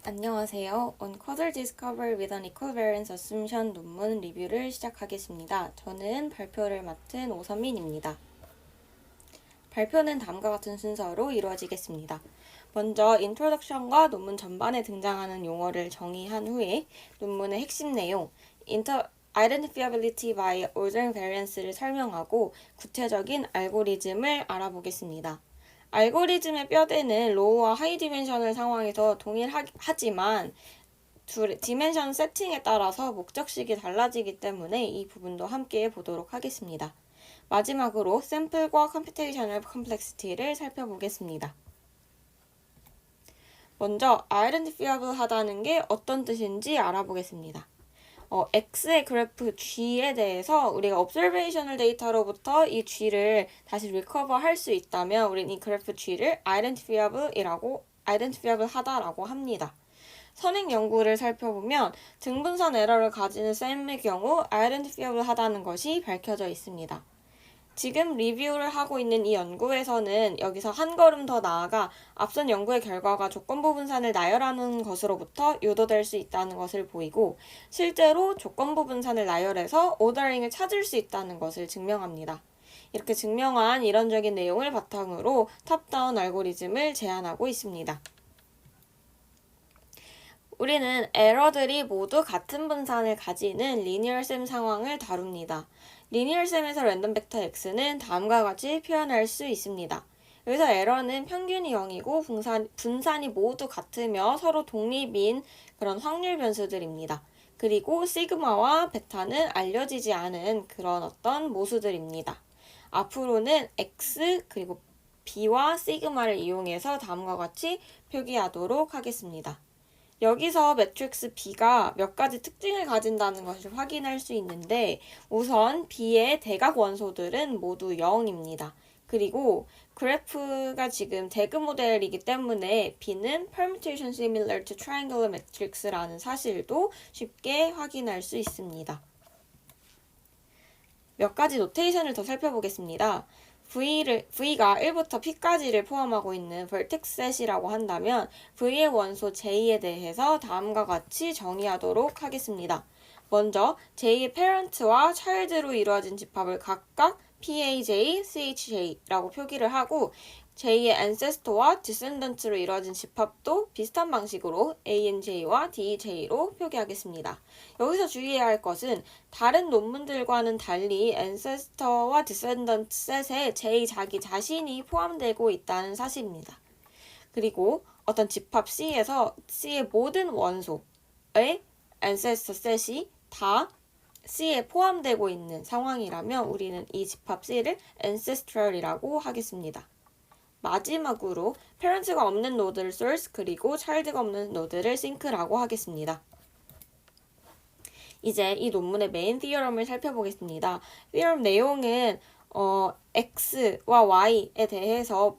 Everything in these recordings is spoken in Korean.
안녕하세요. On Causal Discovery with an Equal Variance Assumption 논문 리뷰를 시작하겠습니다. 저는 발표를 맡은 오선민입니다. 발표는 다음과 같은 순서로 이루어지겠습니다. 먼저 인트로덕션과 논문 전반에 등장하는 용어를 정의한 후에 논문의 핵심 내용, Identifiability by Ordering Variance를 설명하고 구체적인 알고리즘을 알아보겠습니다. 알고리즘의 뼈대는 로우와 하이 디멘셔널 상황에서 동일하지만 디멘션 세팅에 따라서 목적식이 달라지기 때문에 이 부분도 함께 보도록 하겠습니다. 마지막으로 샘플과 컴퓨테이셔널 컴플렉시티를 살펴보겠습니다. 먼저 identifiable 하다는 게 어떤 뜻인지 알아보겠습니다. X의 그래프 G에 대해서 우리가 observational 데이터로부터 이 G를 다시 recover 할 수 있다면 우리는 이 그래프 G를 identifiable 하다라고 합니다. 선행 연구를 살펴보면 등분선 에러를 가지는 셈의 경우 identifiable 하다는 것이 밝혀져 있습니다. 지금 리뷰를 하고 있는 이 연구에서는 여기서 한 걸음 더 나아가 앞선 연구의 결과가 조건부 분산을 나열하는 것으로부터 유도될 수 있다는 것을 보이고 실제로 조건부 분산을 나열해서 오더링을 찾을 수 있다는 것을 증명합니다. 이렇게 증명한 이론적인 내용을 바탕으로 탑다운 알고리즘을 제안하고 있습니다. 우리는 에러들이 모두 같은 분산을 가지는 리니얼셈 상황을 다룹니다. 리니얼셈에서 랜덤 벡터 x는 다음과 같이 표현할 수 있습니다. 여기서 에러는 평균이 0이고 분산이 모두 같으며 서로 독립인 그런 확률 변수들입니다. 그리고 시그마와 베타는 알려지지 않은 그런 어떤 모수들입니다. 앞으로는 x 그리고 b와 시그마를 이용해서 다음과 같이 표기하도록 하겠습니다. 여기서 매트릭스 B가 몇 가지 특징을 가진다는 것을 확인할 수 있는데 우선 B의 대각 원소들은 모두 0입니다. 그리고 그래프가 지금 대그 모델이기 때문에 B는 permutation similar to triangular matrix라는 사실도 쉽게 확인할 수 있습니다. 몇 가지 노테이션을 더 살펴보겠습니다. V가 1부터 P까지를 포함하고 있는 vertex set이라고 한다면 V의 원소 J에 대해서 다음과 같이 정의하도록 하겠습니다. 먼저 J의 parent와 child로 이루어진 집합을 각각 PAJ, CHJ라고 표기를 하고 J의 ancestor와 descendant로 이루어진 집합도 비슷한 방식으로 ANJ와 DJ로 표기하겠습니다. 여기서 주의해야 할 것은 다른 논문들과는 달리 ancestor와 descendant 셋에 J 자기 자신이 포함되고 있다는 사실입니다. 그리고 어떤 집합 C에서 C의 모든 원소의 ancestor 셋이 다 C에 포함되고 있는 상황이라면 우리는 이 집합 C를 ancestral이라고 하겠습니다. 마지막으로 parents가 없는 노드를 source 그리고 child가 없는 노드를 sink라고 하겠습니다. 이제 이 논문의 메인 theorem을 살펴보겠습니다. theorem 내용은 x와 y에 대해서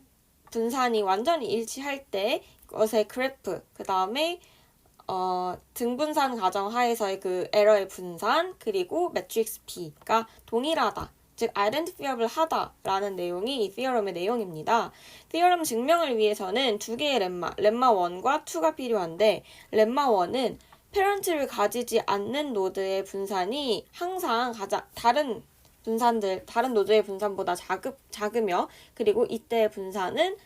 분산이 완전히 일치할 때 그것의 그래프, 그 다음에 등분산 가정 하에서의 그 에러의 분산, 그리고 매트릭스 B가 동일하다. 즉 identifiable 하다라는 내용이 이 theorem의 내용입니다. theorem 증명을 위해서는 두 개의 렘마 1과 2가 필요한데 렘마 1은 parent를 가지지 않는 노드의 분산이 항상 다른 노드의 분산보다 작으며 그리고 이때의 분산은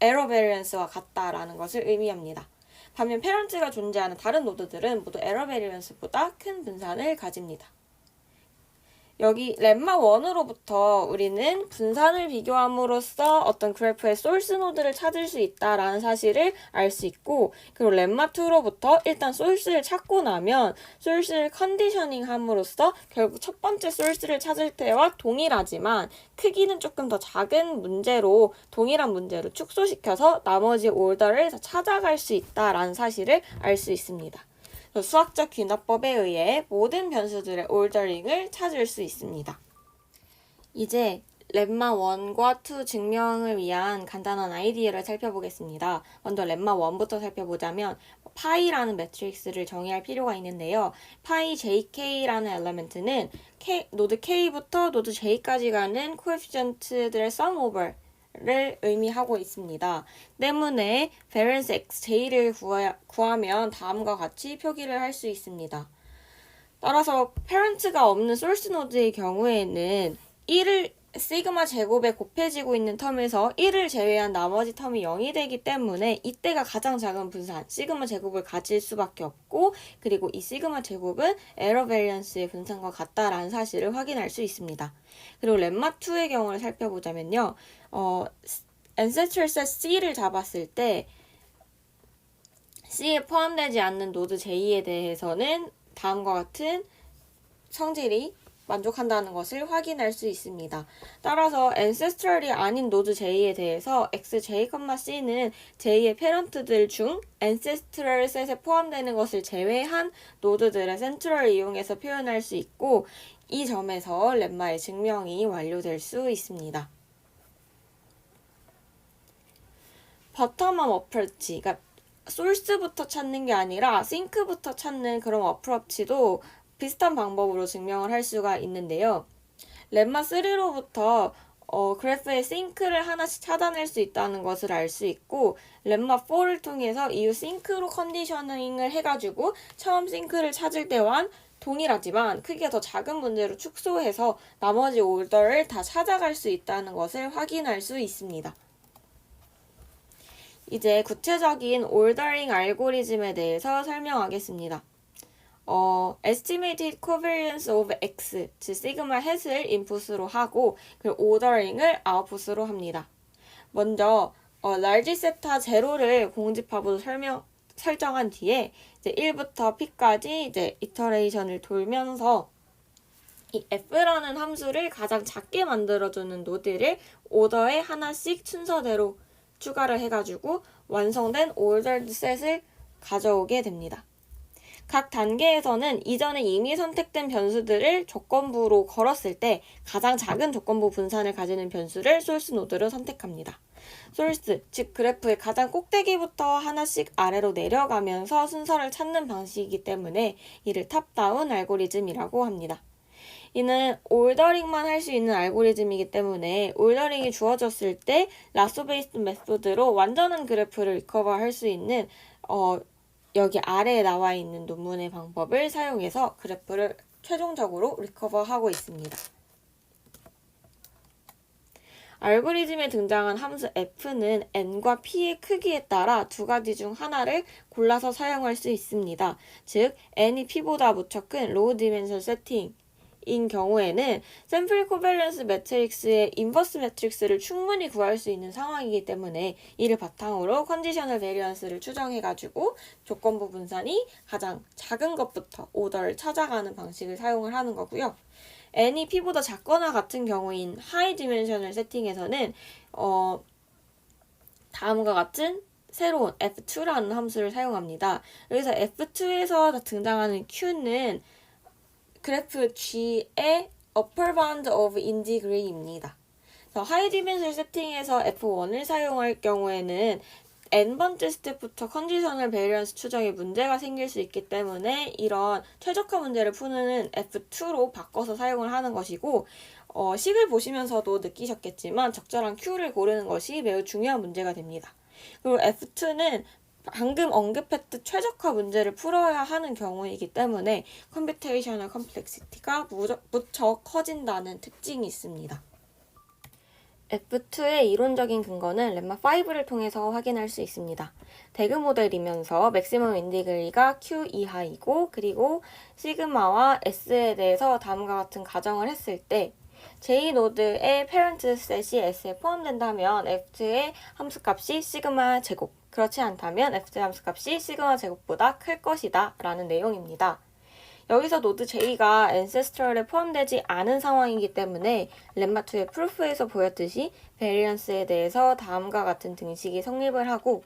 error variance와 같다라는 것을 의미합니다. 반면 parent가 존재하는 다른 노드들은 모두 error variance보다 큰 분산을 가집니다. 여기 렘마 1으로부터 우리는 분산을 비교함으로써 어떤 그래프의 소스 노드를 찾을 수 있다라는 사실을 알 수 있고 그리고 렘마 2로부터 일단 소스를 찾고 나면 소스를 컨디셔닝 함으로써 결국 첫 번째 소스를 찾을 때와 동일하지만 크기는 조금 더 작은 문제로 동일한 문제로 축소시켜서 나머지 올더를 찾아갈 수 있다라는 사실을 알 수 있습니다. 수학적 귀납법에 의해 모든 변수들의 올더링을 찾을 수 있습니다. 이제 렘마 1과 2 증명을 위한 간단한 아이디어를 살펴보겠습니다. 먼저 렘마 1부터 살펴보자면 파이라는 매트릭스를 정의할 필요가 있는데요. 파이 JK라는 엘리멘트는 노드 K부터 노드 J까지 가는 코에피션트들의 sum over 를 의미하고 있습니다. 때문에 variance xj를 구하면 다음과 같이 표기를 할 수 있습니다. 따라서 parents가 없는 source node의 경우에는 1을 시그마 제곱에 곱해지고 있는 텀에서 1을 제외한 나머지 텀이 0이 되기 때문에 이때가 가장 작은 분산 시그마 제곱을 가질 수밖에 없고, 그리고 이 시그마 제곱은 에러 베리언스의 분산과 같다라는 사실을 확인할 수 있습니다. 그리고 렘마2의 경우를 살펴보자면요. ancestral set C를 잡았을 때 C에 포함되지 않는 노드 J에 대해서는 다음과 같은 성질이 만족한다는 것을 확인할 수 있습니다. 따라서 ancestral이 아닌 노드 J에 대해서 xj,c는 J의 페런트들 중 ancestral set에 포함되는 것을 제외한 노드들의 센트럴을 이용해서 표현할 수 있고, 이 점에서 렘마의 증명이 완료될 수 있습니다. 버텀업 어프로치, 그러니까 소스부터 찾는 게 아니라 싱크부터 찾는 그런 어프로치도 비슷한 방법으로 증명을 할 수가 있는데요. 렘마 3로부터 그래프의 싱크를 하나씩 찾아낼 수 있다는 것을 알 수 있고, 렘마 4를 통해서 이후 싱크로 컨디셔닝을 해가지고 처음 싱크를 찾을 때와는 동일하지만 크게 더 작은 문제로 축소해서 나머지 올더를 다 찾아갈 수 있다는 것을 확인할 수 있습니다. 이제 구체적인 올더링 알고리즘에 대해서 설명하겠습니다. estimated covariance of x, 즉 시그마 햇을 인풋으로 하고 그리고 ordering을 아웃풋으로 합니다. 먼저 large 세타 제로를 공집합으로 설정한 뒤에 이제 1부터 p까지 이제 이터레이션을 돌면서 이 f라는 함수를 가장 작게 만들어주는 노드를 오더에 하나씩 순서대로 추가를 해가지고 완성된 ordered set을 가져오게 됩니다. 각 단계에서는 이전에 이미 선택된 변수들을 조건부로 걸었을 때 가장 작은 조건부 분산을 가지는 변수를 소스 노드로 선택합니다. 소스, 즉 그래프의 가장 꼭대기부터 하나씩 아래로 내려가면서 순서를 찾는 방식이기 때문에 이를 탑다운 알고리즘이라고 합니다. 이는 올더링만 할 수 있는 알고리즘이기 때문에 올더링이 주어졌을 때 라소 베이스드 메소드로 완전한 그래프를 리커버할 수 있는 여기 아래에 나와 있는 논문의 방법을 사용해서 그래프를 최종적으로 리커버하고 있습니다. 알고리즘에 등장한 함수 f는 n과 p의 크기에 따라 두 가지 중 하나를 골라서 사용할 수 있습니다. 즉 n이 p보다 무척 큰 로우 디멘션 세팅 인 경우에는 샘플 코밸런스 매트릭스의 인버스 매트릭스를 충분히 구할 수 있는 상황이기 때문에 이를 바탕으로 컨디셔널 베리언스를 추정해가지고 조건부 분산이 가장 작은 것부터 오더를 찾아가는 방식을 사용을 하는 거고요. n이 p보다 작거나 같은 경우인 하이 디멘셔널 세팅에서는 다음과 같은 새로운 f2라는 함수를 사용합니다. 여기서 f2에서 등장하는 q는 그래프 G의 upper bound of indegree입니다. 하이 디멘션 세팅에서 F1을 사용할 경우에는 n번째 스텝부터 컨디셔널 베리언스 추정에 문제가 생길 수 있기 때문에 이런 최적화 문제를 푸는 F2로 바꿔서 사용을 하는 것이고, 식을 보시면서도 느끼셨겠지만 적절한 Q를 고르는 것이 매우 중요한 문제가 됩니다. 그리고 F2는 방금 언급했듯 최적화 문제를 풀어야 하는 경우이기 때문에 컴퓨테이셔널 컴플렉시티가 무척 커진다는 특징이 있습니다. F2의 이론적인 근거는 렘마5를 통해서 확인할 수 있습니다. 대그 모델이면서 맥시멈 인디그리가 Q 이하이고, 그리고 시그마와 S에 대해서 다음과 같은 가정을 했을 때 J노드의 페런트 셋이 S에 포함된다면 F2의 함수값이 시그마 제곱, 그렇지 않다면 F2의 함수값이 시그마 제곱보다 클 것이다 라는 내용입니다. 여기서 노드 J가 ancestral에 포함되지 않은 상황이기 때문에 렘마2의 프루프에서 보였듯이 베리언스에 대해서 다음과 같은 등식이 성립을 하고,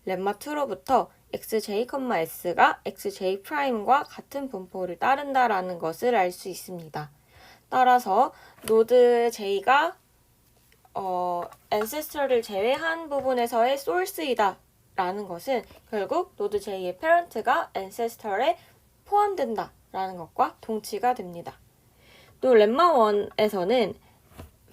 렘마2로부터 xj,s가 xj'과 같은 분포를 따른다라는 것을 알 수 있습니다. 따라서 노드 J가 ancestral을 제외한 부분에서의 source이다 라는 것은 결국 노드 J의 parent가 ancestral에 포함된다 라는 것과 동치가 됩니다. 또 렘마1에서는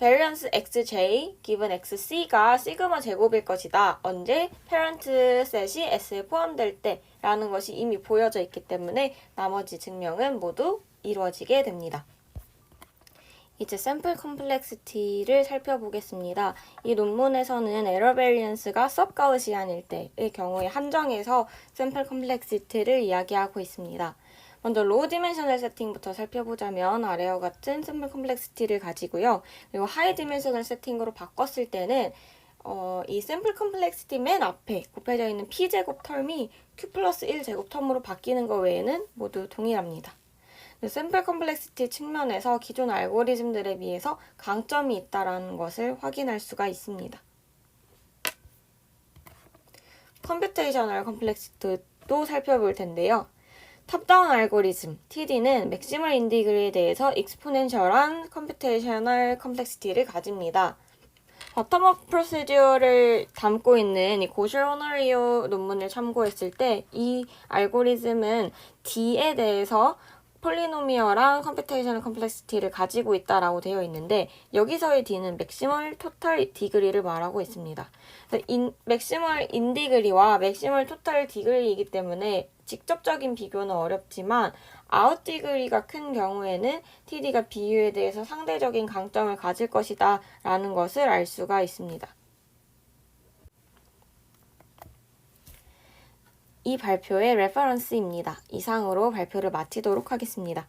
variance xj given xc가 시그마 제곱일 것이다. 언제? parent set이 S에 포함될 때 라는 것이 이미 보여져 있기 때문에 나머지 증명은 모두 이루어지게 됩니다. 이제 샘플 컴플렉시티를 살펴보겠습니다. 이 논문에서는 에러 베리언스가 sub가우시안일 때의 경우에 한정해서 샘플 컴플렉시티를 이야기하고 있습니다. 먼저 로우 디멘셔널 세팅부터 살펴보자면 아래와 같은 샘플 컴플렉시티를 가지고요. 그리고 하이 디멘셔널 세팅으로 바꿨을 때는 이 샘플 컴플렉시티 맨 앞에 곱해져 있는 p제곱 텀이 q 플러스 1 제곱 텀으로 바뀌는 것 외에는 모두 동일합니다. 샘플 컴플렉시티 측면에서 기존 알고리즘들에 비해서 강점이 있다는 것을 확인할 수가 있습니다. 컴퓨테이셔널 컴플렉시티도 살펴볼 텐데요. 탑다운 알고리즘 TD는 맥시멀 인디그리에 대해서 익스포넨셜한 컴퓨테이셔널 컴플렉시티를 가집니다. 버텀업 프로시저를 담고 있는 이 고실 호너리오 논문을 참고했을 때 이 알고리즘은 D에 대해서 폴리노미어랑 컴퓨테이셔널 컴플렉시티를 가지고 있다라고 되어 있는데 여기서의 D는 맥시멀 토탈 디그리를 말하고 있습니다. 맥시멀 인디그리와 맥시멀 토탈 디그리이기 때문에 직접적인 비교는 어렵지만 아웃 디그리가 큰 경우에는 TD가 비유에 대해서 상대적인 강점을 가질 것이다 라는 것을 알 수가 있습니다. 이 발표의 레퍼런스입니다. 이상으로 발표를 마치도록 하겠습니다.